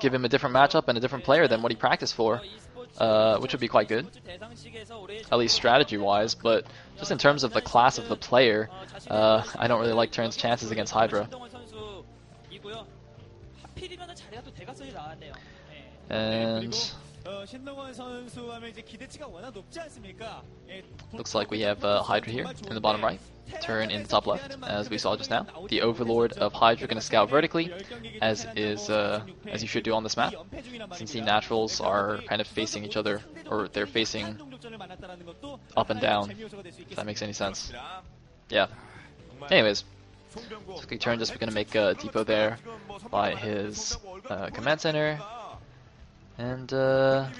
give him a different matchup and a different player than what he practiced for, which would be quite good, at least strategy-wise. But just in terms of the class of the player, I don't really like Turn's chances against Hydra. And looks like we have Hydra here in the bottom right, Turn in the top left, as we saw just now. The Overlord of Hydra going to scout vertically, as you should do on this map, since the naturals are kind of facing each other, or they're facing up and down, if that makes any sense. Yeah. Anyways, so Turn just going to make a depot there by his command center. And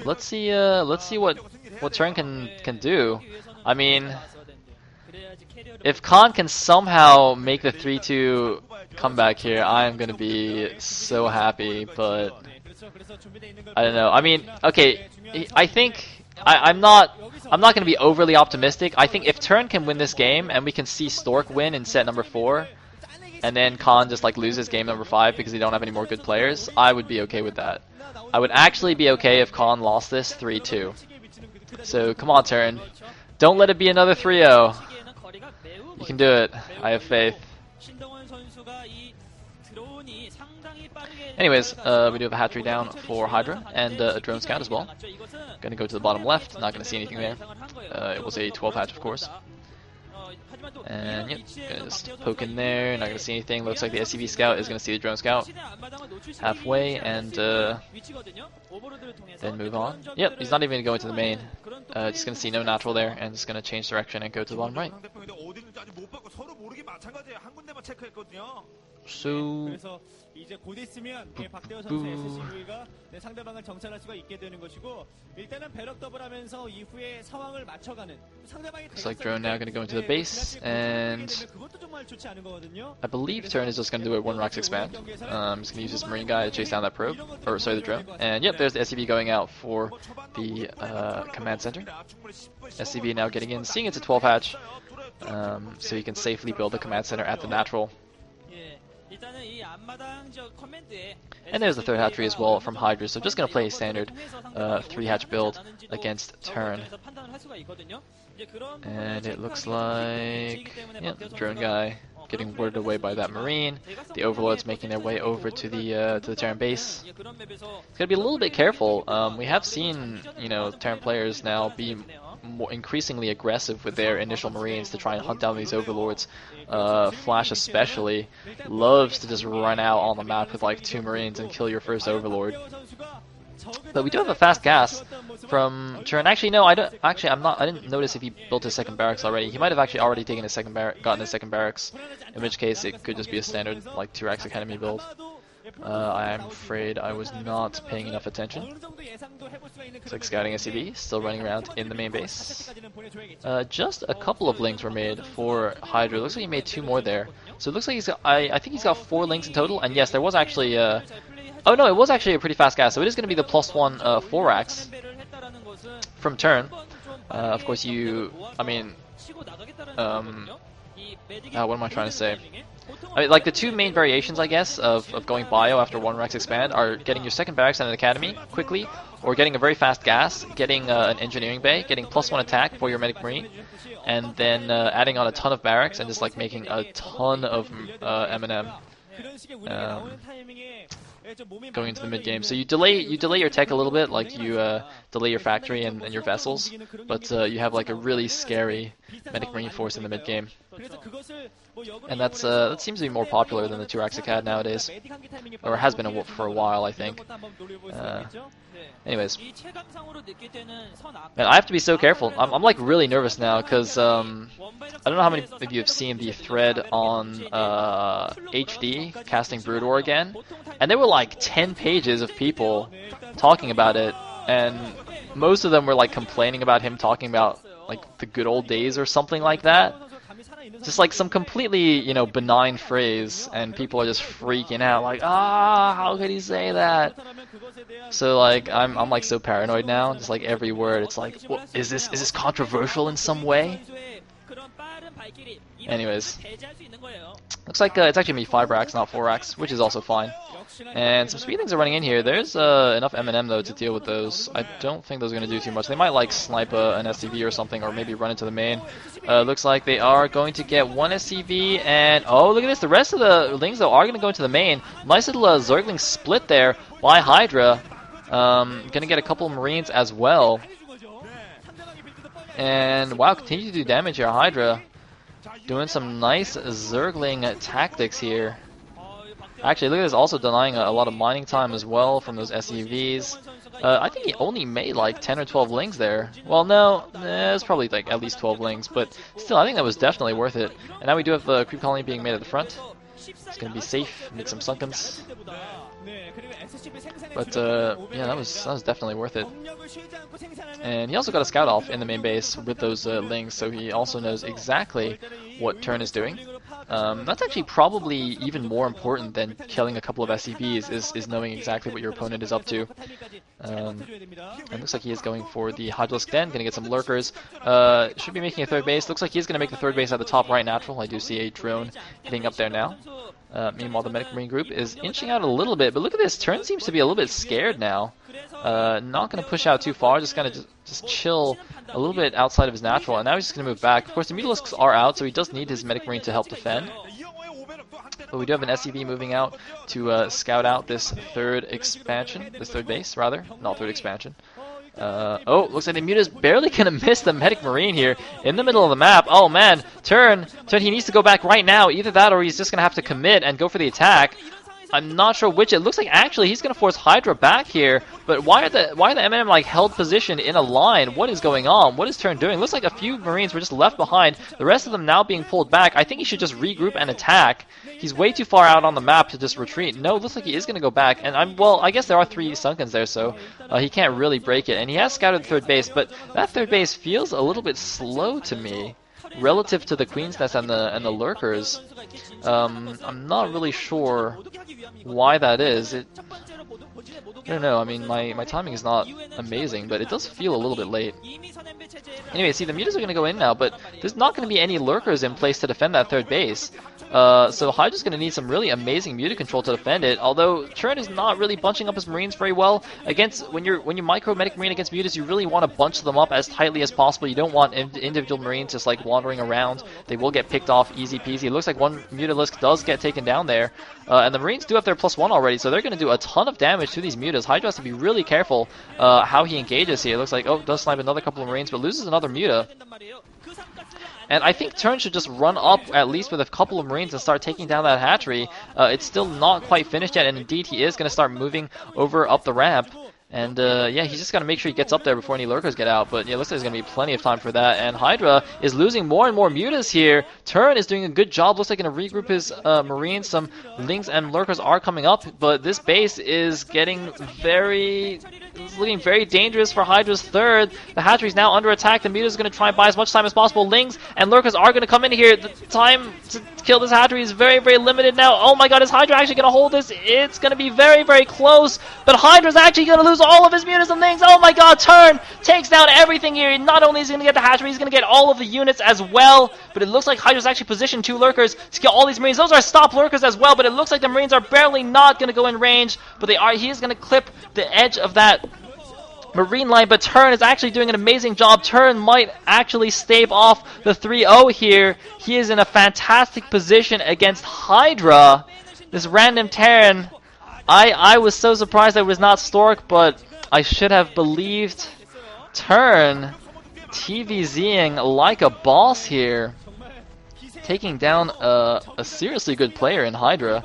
let's see what Turn can do. I mean, if Khan can somehow make the 3-2 comeback here, I am gonna be so happy. But I don't know. I mean, okay, I think I'm not gonna be overly optimistic. I think if Turn can win this game and we can see Stork win in set number 4, and then Khan just like loses game number 5 because they don't have any more good players, I would be okay with that. I would actually be okay if Khan lost this 3-2. So come on, Turn. Don't let it be another 3-0. You can do it. I have faith. Anyways, we do have a hatchery down for Hydra and a drone scout as well. Gonna go to the bottom left. Not gonna see anything there. It was a 12 hatch, of course. And yep, gonna just poke in there, not gonna see anything. Looks like the SCV scout is gonna see the drone scout halfway and then move on. Yep, he's not even gonna go into the main. Just gonna see no natural there and just gonna change direction and go to the bottom right. So looks like drone now going to go into the base, and I believe Turn is just going to do a 1 Rax expand. He's going to use his marine guy to chase down that probe, or sorry, the drone. And yep, there's the SCV going out for the command center. SCV now getting in, seeing it's a 12 hatch, so he can safely build the command center at the natural. And there's the 3rd hatchery as well from Hydra, so just going to play a standard 3 hatch build against Turn. And it looks like, yeah, the drone guy getting warded away by that marine. The overlords making their way over to the Terran base. It's gotta be a little bit careful. We have seen, you know, Terran players now be more increasingly aggressive with their initial marines to try and hunt down these overlords. Flash especially loves to just run out on the map with like 2 marines and kill your first overlord. But we do have a fast gas from Turn. Actually, no, I don't. Actually, I didn't notice if he built his second barracks already. He might have actually already taken his second gotten his second barracks. In which case, it could just be a standard like 2 Rax Academy build. I'm afraid I was not paying enough attention. Looks like scouting SCV still running around in the main base. Just a couple of links were made for Hydra. Looks like he made 2 more there. So it looks like he's got. I think he's got 4 links in total. And yes, there was actually. Oh no, it was actually a pretty fast gas. So it is going to be the +1 4 Rax from Turn. Of course, I mean, what am I trying to say? I mean, like the 2 main variations, I guess, of going bio after 1 Rax expand are getting your second barracks and an academy quickly, or getting a very fast gas, getting an engineering bay, getting +1 attack for your medic marine, and then adding on a ton of barracks and just like making a ton of M&M. Going into the mid game, so you delay your tech a little bit, like you delay your factory and your vessels, but you have like a really scary medic marine force in the mid game, and that seems to be more popular than the 2 Rax Acad nowadays, or has been for a while, I think. Anyways, man, I have to be so careful. I'm like really nervous now because I don't know how many of you have seen the thread on HD casting Brood War again, and there were like 10 pages of people talking about it, and most of them were like complaining about him talking about like the good old days or something like that. Just like some completely, you know, benign phrase, and people are just freaking out, like, how could he say that? So like, I'm like so paranoid now. Just like every word, it's like, well, is this controversial in some way? Anyways, looks like it's actually going to be 5 racks, not 4 racks, which is also fine. And some speed things are running in here. There's enough M&M though to deal with those. I don't think those are going to do too much. They might like snipe an SCV or something, or maybe run into the main. Looks like they are going to get 1 SCV, and oh, look at this. The rest of the Lings though are going to go into the main. Nice little Zergling split there by Hydra. Going to get a couple of Marines as well. And wow, continue to do damage here, Hydra. Doing some nice Zergling tactics here. Actually, look at this, also denying a lot of mining time as well from those SUVs. I think he only made like 10 or 12 lings there. Well, no, it's probably like at least 12 lings, but still, I think that was definitely worth it. And now we do have the creep colony being made at the front. It's going to be safe, make some sunkens. But yeah, that was definitely worth it. And he also got a scout off in the main base with those lings, so he also knows exactly what Turn is doing. That's actually probably even more important than killing a couple of SCVs, is knowing exactly what your opponent is up to. And looks like he is going for the Hydralisk Den, going to get some lurkers. Should be making a third base. Looks like he's going to make the third base at the top right natural. I do see a drone hitting up there now. Meanwhile, the Medic Marine group is inching out a little bit, but look at this. Turn seems to be a little bit scared now. Not going to push out too far, just going to just chill a little bit outside of his natural, and now he's just going to move back. Of course, the Mutalisks are out, so he does need his Medic Marine to help defend. But we do have an SCV moving out to scout out this third expansion, this third base, rather, not third expansion. Oh, looks like the Muta's barely going to miss the Medic Marine here in the middle of the map. Oh man, Turn, he needs to go back right now. Either that or he's just going to have to commit and go for the attack. I'm not sure which. It looks like actually he's going to force Hydra back here, but why are the M&M like held position in a line? What is going on? What is Turn doing? Looks like a few Marines were just left behind. The rest of them now being pulled back. I think he should just regroup and attack. He's way too far out on the map to just retreat. No, it looks like he is going to go back. And I guess there are 3 Sunkens there, so he can't really break it. And he has scouted the third base, but that third base feels a little bit slow to me relative to the Queen's Nest and the Lurkers. I'm not really sure why that is. I don't know, I mean, my timing is not amazing, but it does feel a little bit late. Anyway, see, the Mutas are going to go in now, but there's not going to be any Lurkers in place to defend that third base. So Hydra's going to need some really amazing Muta control to defend it, although Turn is not really bunching up his Marines very well. When you micro Medic Marine against Mutas, you really want to bunch them up as tightly as possible. You don't want individual Marines just like wandering around. They will get picked off easy peasy. It looks like one Mutalisk does get taken down there, and the Marines do have their +1 already, so they're going to do a ton of damage to these Mutas. Hydra has to be really careful how he engages here. It looks like, oh, does snipe another couple of Marines, but loses another Muta. And I think Turn should just run up at least with a couple of Marines and start taking down that hatchery. It's still not quite finished yet, and indeed he is going to start moving over up the ramp. And yeah, he's just got to make sure he gets up there before any Lurkers get out. But yeah, looks like there's going to be plenty of time for that. And Hydra is losing more and more Mutas here. Turn is doing a good job. Looks like going to regroup his Marines. Some Lings and Lurkers are coming up. But this base is getting looking very dangerous for Hydra's third. The hatchery is now under attack. The Muta is going to try and buy as much time as possible. Lings and Lurkers are going to come in here. The time to kill this hatchery is very, very limited now. Oh my god, is Hydra actually going to hold this? It's going to be very, very close. But Hydra's actually going to lose all of his Mutas and Lings. Oh my god, Turn takes down everything here. Not only is he going to get the hatchery, he's going to get all of the units as well. But it looks like Hydra's actually positioned 2 Lurkers to get all these Marines. Those are stop Lurkers as well, but it looks like the Marines are barely not going to go in range. But he is going to clip the edge of that Marine line, but Turn is actually doing an amazing job. Turn might actually stave off the 3-0 here. He is in a fantastic position against Hydra. This random Terran. I was so surprised that it was not Stork, but I should have believed Turn TVZing like a boss here. Taking down a seriously good player in Hydra.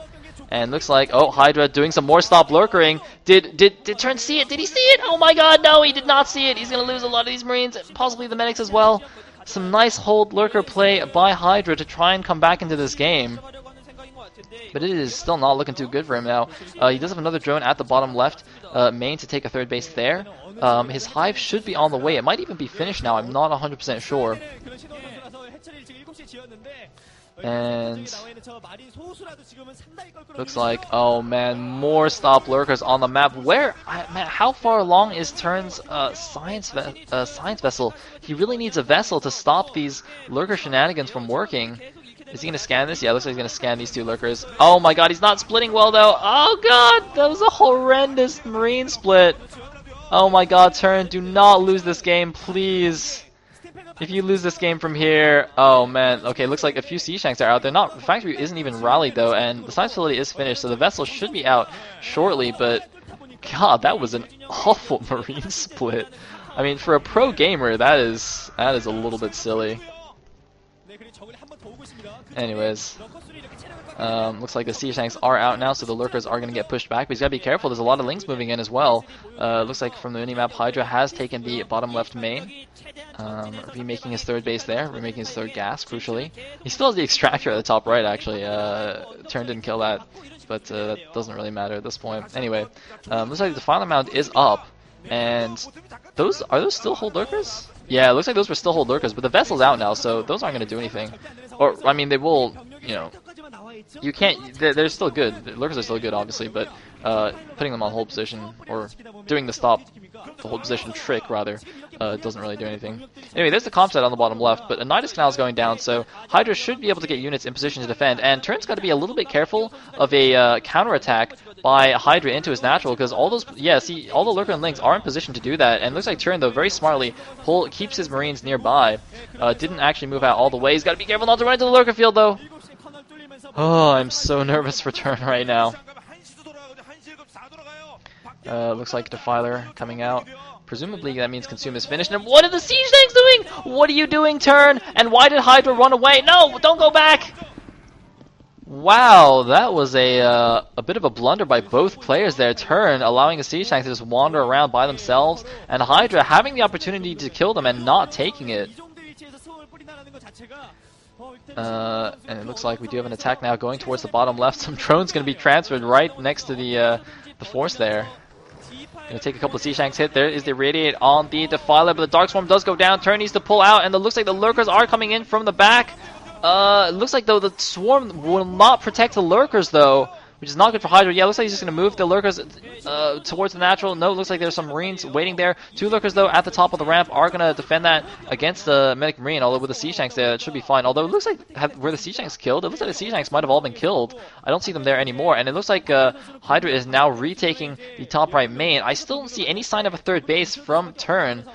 And looks like, oh, Hydra doing some more stop lurkering. Did Turn see it? Did he see it? Oh my god, no, he did not see it. He's going to lose a lot of these Marines, and possibly the medics as well. Some nice hold lurker play by Hydra to try and come back into this game. But it is still not looking too good for him now. He does have another drone at the bottom left main to take a third base there. His hive should be on the way. It might even be finished now. I'm not 100% sure. And looks like, oh man, more stop lurkers on the map. Where, man, how far along is Turn's science vessel? He really needs a vessel to stop these lurker shenanigans from working. Is he gonna scan this? Yeah, looks like he's gonna scan these two lurkers. Oh my god, he's not splitting well though. Oh god, that was a horrendous marine split. Oh my god, Turn, do not lose this game, please. If you lose this game from here, oh man. Okay, looks like a few sea shanks are out there. The factory isn't even rallied though, and the science facility is finished, so the vessel should be out shortly. But god, that was an awful marine split. I mean, for a pro gamer, that is a little bit silly. Anyways, looks like the sea shanks are out now, so the lurkers are going to get pushed back. But he's got to be careful. There's a lot of links moving in as well. Looks like from the minimap, Hydra has taken the bottom left main. Remaking his third base there, remaking his third gas, crucially. He still has the extractor at the top right, actually. Turn didn't kill that, but that doesn't really matter at this point. Anyway, looks like the final mount is up, and are those still hold lurkers? Yeah, it looks like those were still hold lurkers, but the vessel's out now, so those aren't going to do anything. Or, I mean, they will, you know, you can't, they're still good. The lurkers are still good, obviously, but putting them on hold position, or doing the hold position trick, rather, doesn't really do anything. Anyway, there's the comp set on the bottom left, but a Nidus Canal is going down, so Hydra should be able to get units in position to defend, and Turn's got to be a little bit careful of a counterattack by Hydra into his natural, because all those, yeah, see, all the lurker and links are in position to do that, and it looks like Turn, though, very smartly keeps his marines nearby. Didn't actually move out all the way. He's got to be careful not to run into the lurker field, though. Oh, I'm so nervous for Turn right now. Looks like Defiler coming out. Presumably that means Consume is finished. And what are the siege tanks doing? What are you doing, Turn? And why did Hydra run away? No, don't go back! Wow, that was a bit of a blunder by both players there. Turn allowing the siege tanks to just wander around by themselves, and Hydra having the opportunity to kill them and not taking it. And it looks like we do have an attack now going towards the bottom left. Some drones going to be transferred right next to the force there. Going to take a couple of sea shanks hit. There is the Radiate on the Defiler, but the Dark Swarm does go down. Turn needs to pull out, and it looks like the lurkers are coming in from the back. It looks like, though, the Swarm will not protect the lurkers, though, which is not good for Hydra. Yeah, it looks like he's just going to move the lurkers towards the natural. No, it looks like there's some marines waiting there. Two lurkers, though, at the top of the ramp are going to defend that against the medic marine, although with the sea shanks there, it should be fine. Although it looks like, were the sea shanks killed? It looks like the sea shanks might have all been killed. I don't see them there anymore, and it looks like Hydra is now retaking the top right main. I still don't see any sign of a third base from Turn,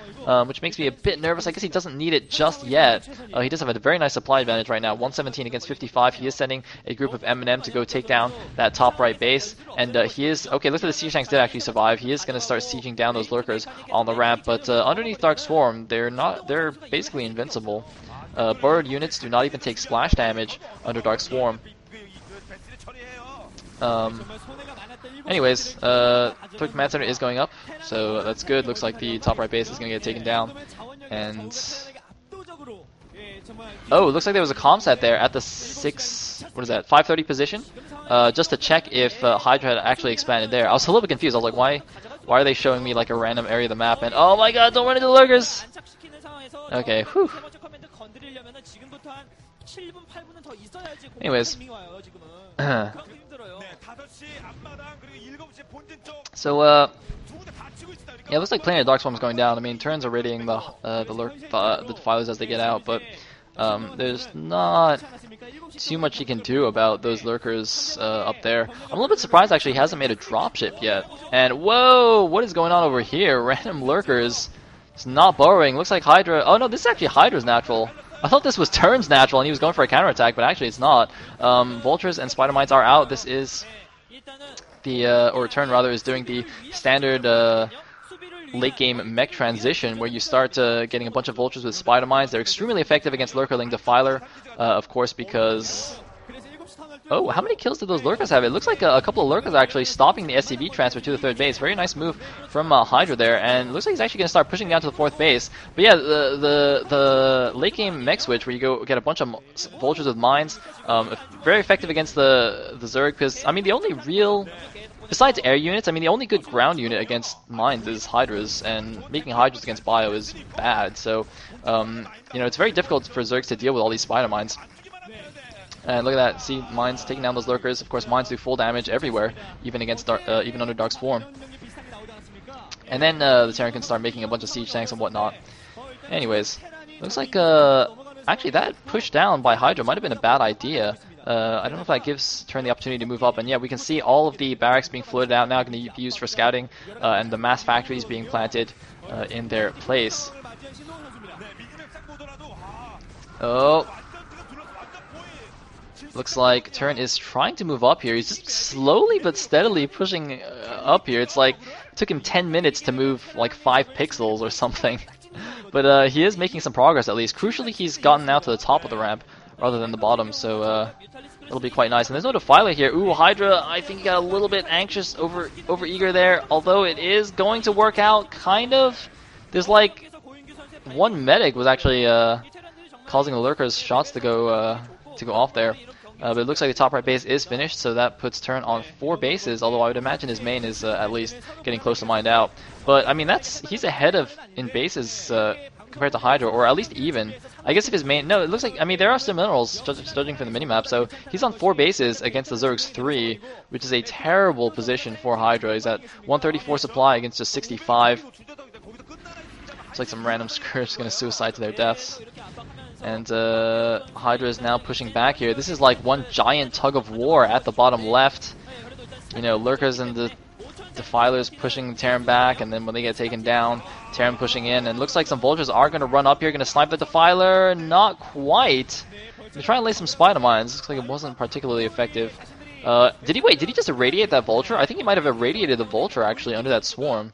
which makes me a bit nervous. I guess he doesn't need it just yet. He does have a very nice supply advantage right now, 117 against 55. He is sending a group of M&M to go take down that top right base, and he is, okay, looks like the Siege Tanks did actually survive. He is going to start sieging down those lurkers on the ramp, but underneath Dark Swarm, they're basically invincible. Bird units do not even take splash damage under Dark Swarm. Anyways, Third Command Center is going up, so that's good. Looks like the top right base is going to get taken down. And oh, it looks like there was a comm set there at the 530 position, just to check if Hydra had actually expanded there. I was a little bit confused. I was like, why are they showing me like a random area of the map? And oh my god, don't run into the lurkers! Okay, whew. Anyways. So, yeah, it looks like Planet of Dark Swarm is going down. I mean, Turns are radiating the Defilers as they get out, but there's not too much he can do about those lurkers up there. I'm a little bit surprised, actually, he hasn't made a dropship yet. And, whoa, what is going on over here? Random lurkers. It's not borrowing. Looks like Hydra. Oh, no, this is actually Hydra's natural. I thought this was Turn's natural and he was going for a counterattack, but actually it's not. Vultures and Spider Mites are out. This is the, or Turn rather, is doing the standard late game mech transition where you start getting a bunch of Vultures with Spider Mines. They're extremely effective against Lurkerling Defiler, of course, because... Oh, how many kills did those lurkers have? It looks like a couple of lurkers actually stopping the SCV transfer to the third base. Very nice move from Hydra there, and it looks like he's actually going to start pushing down to the fourth base. But yeah, the late game mech switch where you go get a bunch of vultures with mines, very effective against the Zerg, because, I mean, the only real... Besides air units, I mean, the only good ground unit against mines is Hydras, and making Hydras against Bio is bad. So, you know, it's very difficult for Zergs to deal with all these spider mines. And look at that. See, Mines taking down those lurkers. Of course, Mines do full damage everywhere, even against even under Dark Swarm. And then the Terran can start making a bunch of siege tanks and whatnot. Anyways, looks like actually that push down by Hydra might have been a bad idea. I don't know if that gives Turn the opportunity to move up. And yeah, we can see all of the barracks being floated out now, going to be used for scouting, and the mass factories being planted in their place. Oh. Looks like Turn is trying to move up here. He's just slowly but steadily pushing up here. It's like it took him 10 minutes to move like 5 pixels or something. But he is making some progress at least. Crucially, he's gotten out to the top of the ramp rather than the bottom, so it'll be quite nice. And there's no Defiler here. Ooh, Hydra, I think he got a little bit anxious, over eager there, although it is going to work out, kind of. There's like one medic was actually causing the lurkers' shots to go off there. But it looks like the top right base is finished, so that puts Turn on 4 bases, although I would imagine his main is at least getting close to mined out. But, I mean, he's ahead in bases compared to Hydra, or at least even. I guess if his main... No, it looks like... I mean, there are still minerals, judging from the minimap, so he's on 4 bases against the Zerg's 3, which is a terrible position for Hydra. He's at 134 supply against just 65. It's like some random Scourge going to suicide to their deaths. And Hydra is now pushing back here. This is like one giant tug of war at the bottom left. You know, Lurkers and the Defilers pushing Terran back, and then when they get taken down, Terran pushing in. And looks like some Vultures are going to run up here, going to snipe the Defiler. Not quite. They're trying to lay some Spider Mines. Looks like it wasn't particularly effective. Did he just irradiate that Vulture? I think he might have irradiated the Vulture actually under that swarm.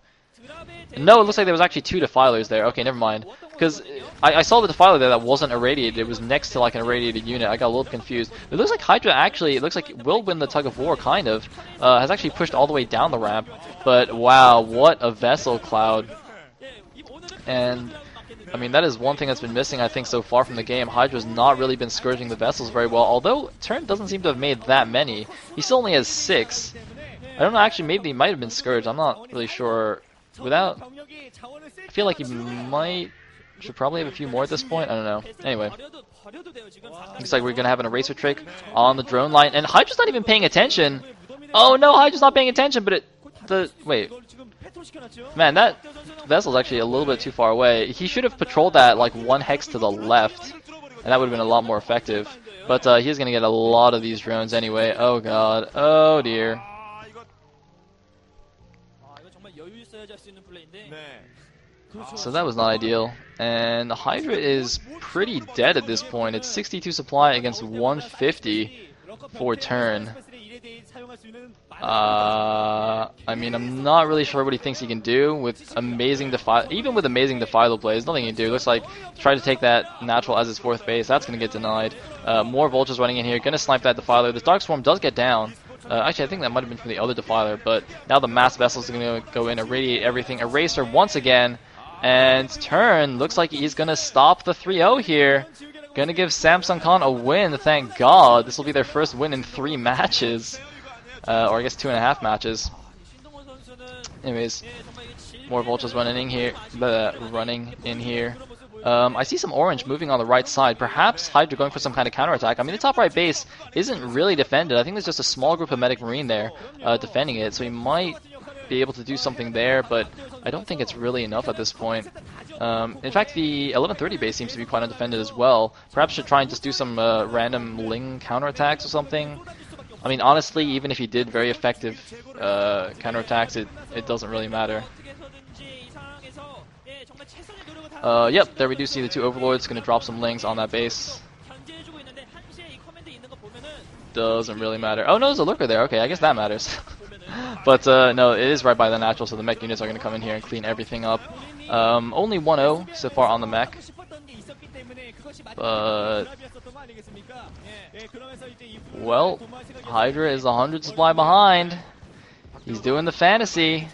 No, it looks like there was actually 2 Defilers there. Okay, never mind. Because I saw the Defiler there that wasn't irradiated. It was next to like an irradiated unit. I got a little confused. It looks like Hydra actually, it looks like it will win the tug of war, kind of. Has actually pushed all the way down the ramp. But wow, what a vessel cloud. And I mean, that is one thing that's been missing, I think, so far from the game. Hydra's not really been scourging the vessels very well. Although Turn doesn't seem to have made that many. He still only has 6. I don't know, actually, maybe he might have been scourged. I'm not really sure. I feel like he should probably have a few more at this point. I don't know. Anyway, looks like we're gonna have an eraser trick on the drone line, and Hydra's not even paying attention. Oh no, Hydra's not paying attention. But wait, man, that vessel's actually a little bit too far away. He should have patrolled that like 1 hex to the left, and that would have been a lot more effective. But he's gonna get a lot of these drones anyway. Oh god. Oh dear. So that was not ideal, and Hydra is pretty dead at this point. It's 62 supply against 150 for Turn. I mean, I'm not really sure what he thinks he can do with amazing even with amazing Defiler plays. Nothing he can do. Looks like try to take that natural as his 4th base. That's going to get denied. More Vultures running in here. Going to snipe that Defiler. This Dark Swarm does get down. Actually, I think that might have been from the other Defiler, but now the mass vessels are going to go in, irradiate everything. Eraser once again. And Turn looks like he's going to stop the 3-0 here. Going to give Samsung Khan a win, thank God. This will be their first win in 3 matches. Or I guess 2.5 matches. Anyways, more Vultures running in here. I see some orange moving on the right side. Perhaps Hydra going for some kind of counterattack. I mean, the top right base isn't really defended. I think there's just a small group of Medic Marine there defending it. So he might be able to do something there, but I don't think it's really enough at this point. In fact, the 1130 base seems to be quite undefended as well. Perhaps should try and just do some random Ling counterattacks or something. I mean, honestly, even if he did very effective counterattacks, it doesn't really matter. Yep, there we do see the 2 Overlords going to drop some Lings on that base. Doesn't really matter. Oh no, there's a Lurker there. Okay, I guess that matters. But no, it is right by the natural, so the mech units are going to come in here and clean everything up. Only 1-0 so far on the mech. But well, Hydra is 100 supply behind. He's doing the fantasy.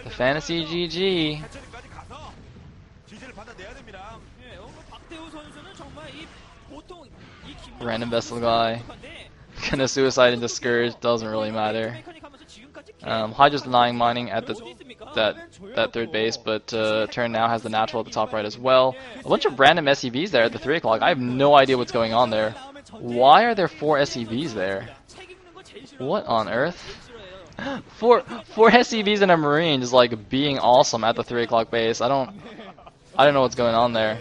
The fantasy GG. Random vessel guy. Gonna suicide into Scourge, doesn't really matter. Hydra's denying mining at that 3rd base, but Turn now has the natural at the top right as well. A bunch of random SCVs there at the 3 o'clock. I have no idea what's going on there. Why are there 4 SCVs there? What on earth? Four SCVs and a Marine just like being awesome at the 3 o'clock base. I don't know what's going on there.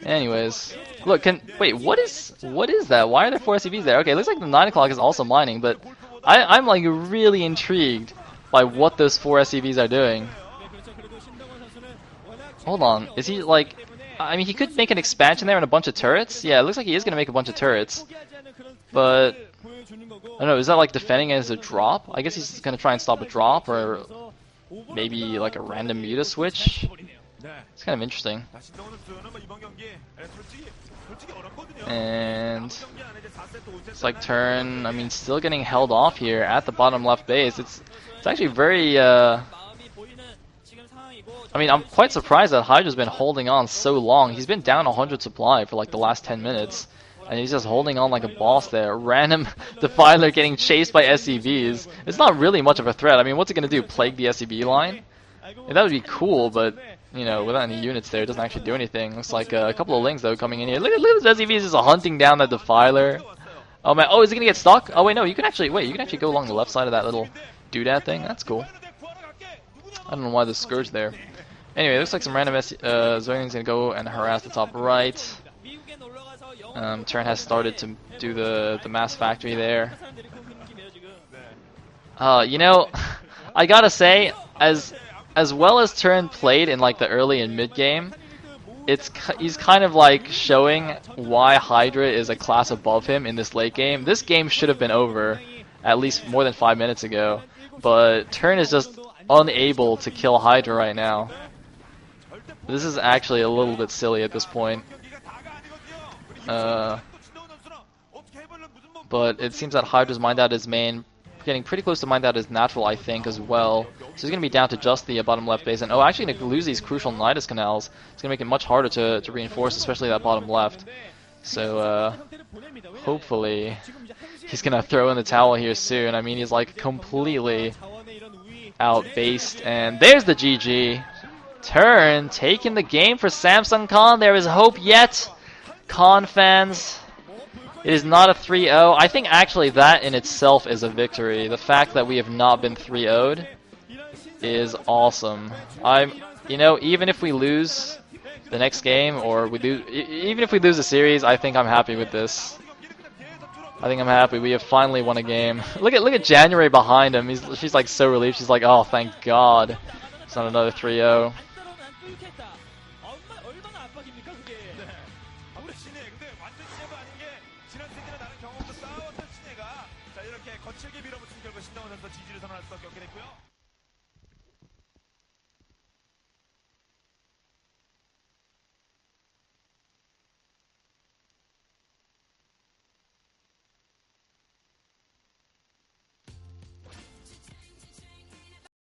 Anyways, look, wait, what is that? Why are there 4 SCVs there? Okay, it looks like the 9 o'clock is also mining, but I'm like really intrigued by what those 4 SCVs are doing. Hold on, is he like? I mean, he could make an expansion there and a bunch of turrets. Yeah, it looks like he is gonna make a bunch of turrets, but I don't know. Is that like defending as a drop? I guess he's gonna try and stop a drop, or maybe like a random muta switch. It's kind of interesting. And it's like turn. I mean, still getting held off here at the bottom left base. It's actually very. I mean, I'm quite surprised that Hydra's been holding on so long. He's been down 100 supply for like the last 10 minutes. And he's just holding on like a boss there. Random Defiler getting chased by SCVs. It's not really much of a threat. I mean, what's it going to do? Plague the SCV line? Yeah, that would be cool, but, you know, without any units there, it doesn't actually do anything. Looks like a couple of Lings, though, coming in here. Look at this SCV just hunting down that Defiler. Oh, man. Oh, is he going to get stuck? Oh, wait, no. You can actually go along the left side of that little doodad thing. That's cool. I don't know why there's Scourge there. Anyway, it looks like some random Zoying's going to go and harass the top right. Turn has started to do the mass factory there. You know, I gotta say, as well as Turn played in like the early and mid game, he's kind of like showing why Hydra is a class above him in this late game. This game should have been over at least more than 5 minutes ago, but Turn is just unable to kill Hydra right now. This is actually a little bit silly at this point. But it seems that Hydra's mined out his main, getting pretty close to mined out his natural, I think, as well. So he's going to be down to just the bottom left base. And actually going to lose these crucial Nidus canals. It's going to make it much harder to reinforce, especially that bottom left. So hopefully he's going to throw in the towel here soon. I mean, he's like completely outbased. And there's the GG. Turn taking the game for Samsung Con. There is hope yet. Con fans, it is not a 3-0. I think actually that in itself is a victory. The fact that we have not been 3-0'd is awesome. You know, even if we lose the next game, or even if we lose the series, I think I'm happy with this. I think I'm happy. We have finally won a game. Look at January behind him. She's like so relieved. She's like, oh, thank God, it's not another 3-0. 거칠게 밀어붙인 결과 신동원 선수가 지지를 선언할 수밖에 없게 됐고요.